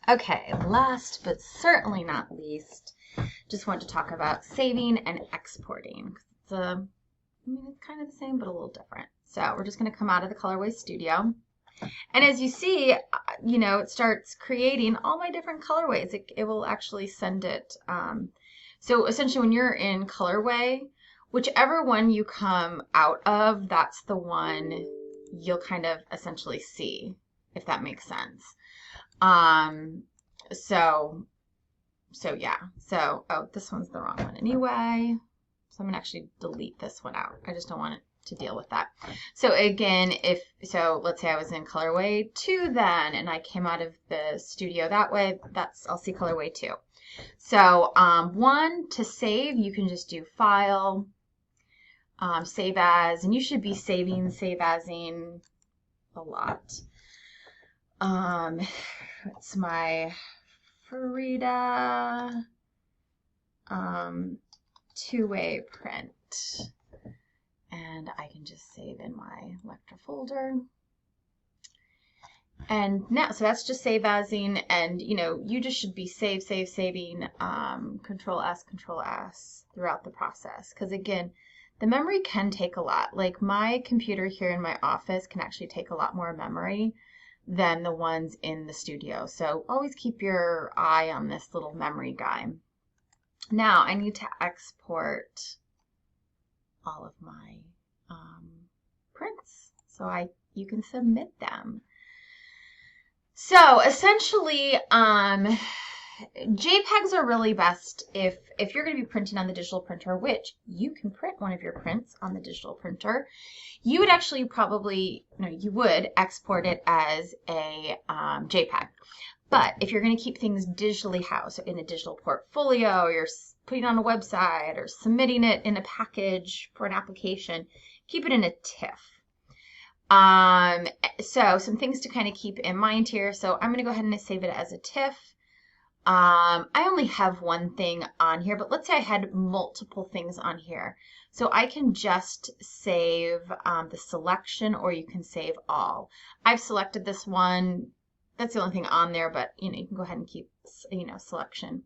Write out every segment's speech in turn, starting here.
Okay, last but certainly not least, just want to talk about saving and exporting. It's kind of the same, but a little different. So we're just going to come out of the Colorway Studio. And as you see, it starts creating all my different colorways. It will actually send it. So essentially when you're in Colorway, whichever one you come out of, that's the one you'll kind of essentially see, if that makes sense. Um, so, yeah. Oh, this one's the wrong one anyway. So I'm gonna actually delete this one out. I just don't want it to deal with that. So again, let's say I was in colorway 2 then, and I came out of the studio that way, I'll see colorway 2. So, 1, to save, you can just do File, Save As, and you should be save asing a lot. It's my Frida two-way print, and I can just save in my Electra folder. And now, so that's just save asing, and you just should be saving Control S throughout the process, because again, the memory can take a lot. Like my computer here in my office can actually take a lot more memory than the ones in the studio. So always keep your eye on this little memory guy. Now I need to export all of my prints so you can submit them. So essentially, JPEGs are really best if you're going to be printing on the digital printer, which you can print one of your prints on the digital printer. You would actually you would export it as a JPEG. But if you're going to keep things digitally housed, so in a digital portfolio, or you're putting it on a website, or submitting it in a package for an application, keep it in a TIFF. So some things to kind of keep in mind here. So I'm going to go ahead and save it as a TIFF. I only have one thing on here, but let's say I had multiple things on here. So I can just save the selection, or you can save all. I've selected this one. That's the only thing on there, but you can go ahead and keep selection.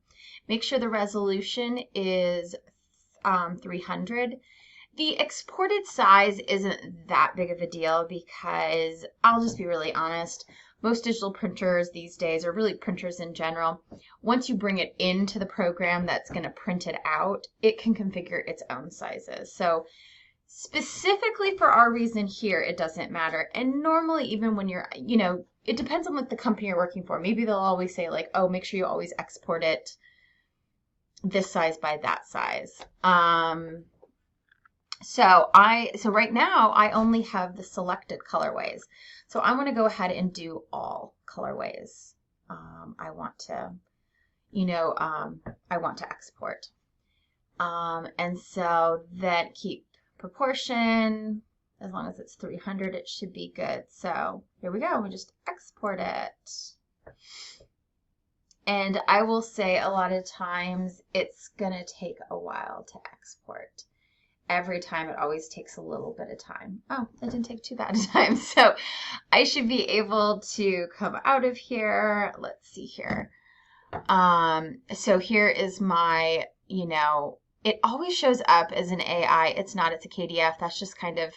Make sure the resolution is 300. The exported size isn't that big of a deal because I'll just be really honest. Most digital printers these days, or really printers in general, once you bring it into the program that's going to print it out, it can configure its own sizes. So specifically for our reason here, it doesn't matter. And normally, even when you're, it depends on the company you're working for. Maybe they'll always say like, oh, make sure you always export it this size by that size. So right now I only have the selected colorways. So I want to go ahead and do all colorways. I want to export. And so then keep proportion. As long as it's 300, it should be good. So here we go. We just export it. And I will say a lot of times it's going to take a while to export. Every time, it always takes a little bit of time. Oh, it didn't take too bad a time. So I should be able to come out of here. Let's see here. So here is my, it always shows up as an AI. It's not, it's a KDF. That's just kind of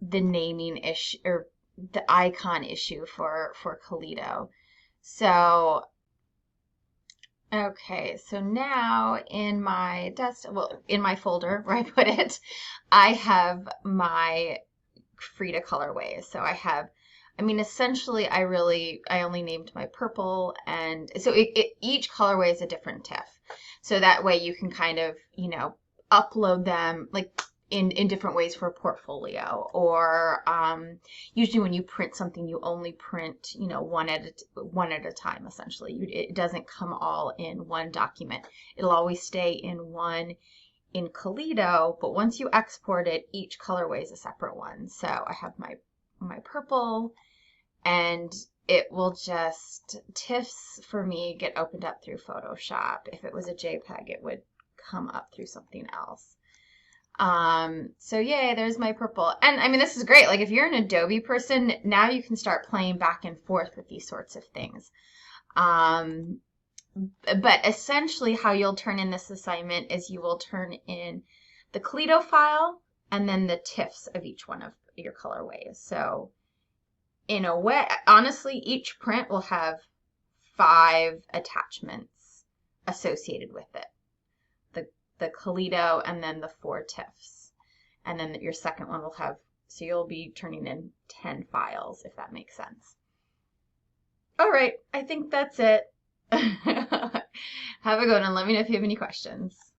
the naming issue, or the icon issue for Kaledo. So okay, so now in my in my folder where I put it, I have my Frida colorways. So essentially I only named my purple, and so each colorway is a different TIFF. So that way you can kind of, upload them like in different ways for a portfolio, or usually when you print something, you only print one at a time. Essentially, it doesn't come all in one document. It'll always stay in one in Kaledo, but once you export it, each colorway is a separate one. So I have my purple, and it will just TIFFs for me get opened up through Photoshop. If it was a JPEG, it would come up through something else. So yay, there's my purple. And this is great. Like if you're an Adobe person, now you can start playing back and forth with these sorts of things. But essentially how you'll turn in this assignment is you will turn in the Kaledo file and then the TIFFs of each one of your colorways. So in a way, honestly, each print will have 5 attachments associated with it. The Kaledo and then the 4 TIFFs. And then your second one will have, so you'll be turning in 10 files, if that makes sense. All right, I think that's it. Have a good one. Let me know if you have any questions.